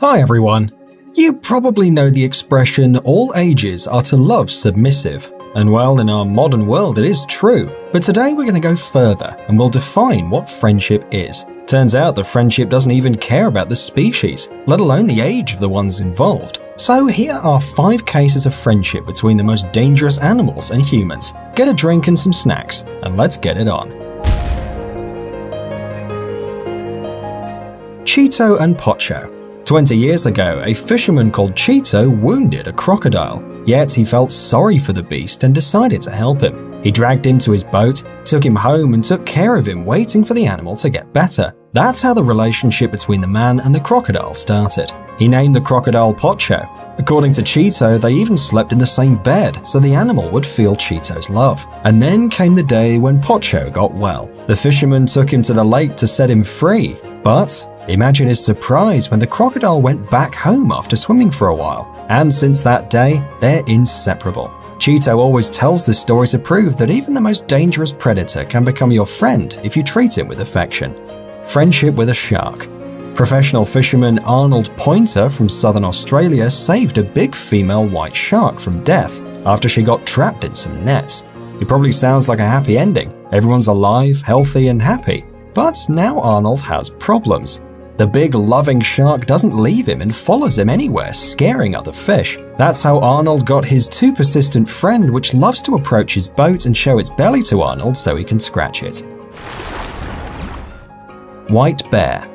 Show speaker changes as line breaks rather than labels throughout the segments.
Hi everyone! You probably know the expression, all ages are to love submissive. And well, in our modern world it is true, but today we're going to go further and we'll define what friendship is. Turns out that friendship doesn't even care about the species, let alone the age of the ones involved. So here are 5 cases of friendship between the most dangerous animals and humans. Get a drink and some snacks, and let's get it on. Cheeto and Pocho. 20 years ago, a fisherman called Cheeto wounded a crocodile, yet he felt sorry for the beast and decided to help him. He dragged him to his boat, took him home and took care of him, waiting for the animal to get better. That's how the relationship between the man and the crocodile started. He named the crocodile Pocho. According to Cheeto, they even slept in the same bed so the animal would feel Cheeto's love. And then came the day when Pocho got well. The fisherman took him to the lake to set him free, but imagine his surprise when the crocodile went back home after swimming for a while. And since that day, they're inseparable. Cheeto always tells this story to prove that even the most dangerous predator can become your friend if you treat him with affection. Friendship with a shark. Professional fisherman Arnold Pointer from southern Australia saved a big female white shark from death after she got trapped in some nets. It probably sounds like a happy ending. Everyone's alive, healthy and happy. But now Arnold has problems. The big loving shark doesn't leave him and follows him anywhere, scaring other fish. That's how Arnold got his too persistent friend, which loves to approach his boat and show its belly to Arnold so he can scratch it. White bear.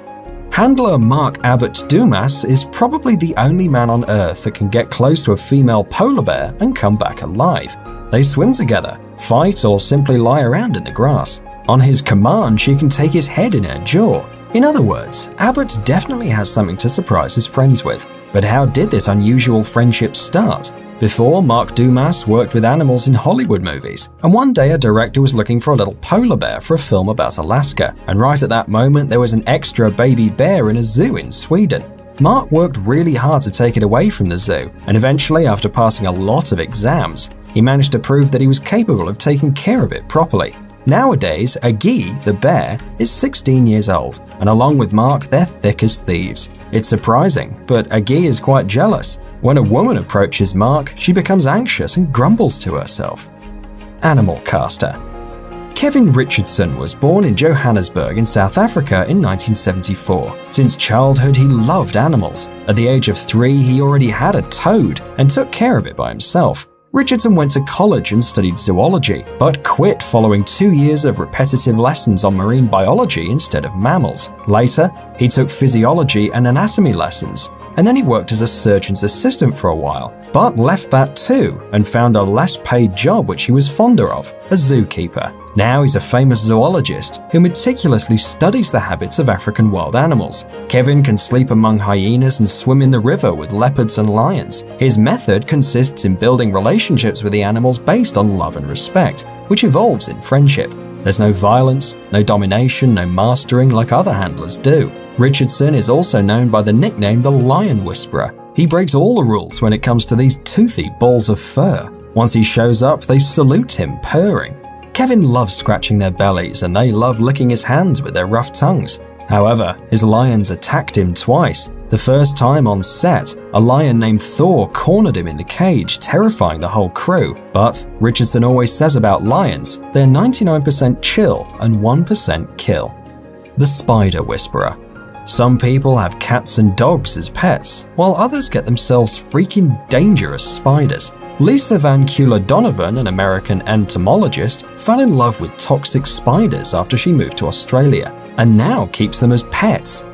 Handler Mark Abbott Dumas is probably the only man on Earth that can get close to a female polar bear and come back alive. They swim together, fight or simply lie around in the grass. On his command, she can take his head in her jaw. In other words, Abbott definitely has something to surprise his friends with. But how did this unusual friendship start? Before, Mark Dumas worked with animals in Hollywood movies, and one day a director was looking for a little polar bear for a film about Alaska, and right at that moment there was an extra baby bear in a zoo in Sweden. Mark worked really hard to take it away from the zoo, and eventually, after passing a lot of exams, he managed to prove that he was capable of taking care of it properly. Nowadays, Agi, the bear, is 16 years old, and along with Mark, they're thick as thieves. It's surprising, but Agi is quite jealous. When a woman approaches Mark, she becomes anxious and grumbles to herself. Animal caster. Kevin Richardson was born in Johannesburg in South Africa in 1974. Since childhood, he loved animals. At the age of 3, he already had a toad and took care of it by himself. Richardson went to college and studied zoology, but quit following 2 years of repetitive lessons on marine biology instead of mammals. Later, he took physiology and anatomy lessons, and then he worked as a surgeon's assistant for a while, but left that too and found a less paid job which he was fonder of, a zookeeper. Now he's a famous zoologist who meticulously studies the habits of African wild animals. Kevin can sleep among hyenas and swim in the river with leopards and lions. His method consists in building relationships with the animals based on love and respect, which evolves in friendship. There's no violence, no domination, no mastering like other handlers do. Richardson is also known by the nickname the Lion Whisperer. He breaks all the rules when it comes to these toothy balls of fur. Once he shows up, they salute him, purring. Kevin loves scratching their bellies and they love licking his hands with their rough tongues. However, his lions attacked him twice. The first time on set, a lion named Thor cornered him in the cage, terrifying the whole crew. But Richardson always says about lions, they're 99% chill and 1% kill. The Spider Whisperer. Some people have cats and dogs as pets, while others get themselves freaking dangerous spiders. Lisa Van Keuler Donovan, an American entomologist, fell in love with toxic spiders after she moved to Australia, and now keeps them as pets.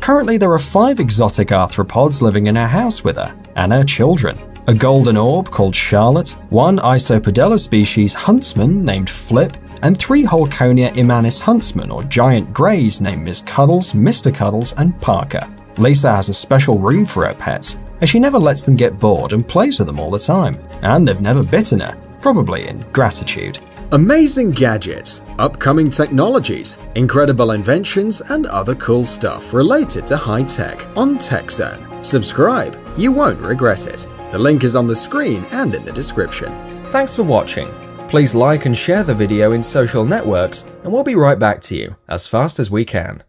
Currently, there are 5 exotic arthropods living in her house with her, and her children. A golden orb called Charlotte, 1 Isopodella species huntsman named Flip, and 3 Holconia immanis huntsmen or giant greys named Miss Cuddles, Mr. Cuddles, and Parker. Lisa has a special room for her pets, as she never lets them get bored and plays with them all the time, and they've never bitten her, probably in gratitude. Amazing gadgets, upcoming technologies, incredible inventions, and other cool stuff related to high tech on TechZone. Subscribe, you won't regret it. The link is on the screen and in the description. Thanks for watching. Please like and share the video in social networks, and we'll be right back to you as fast as we can.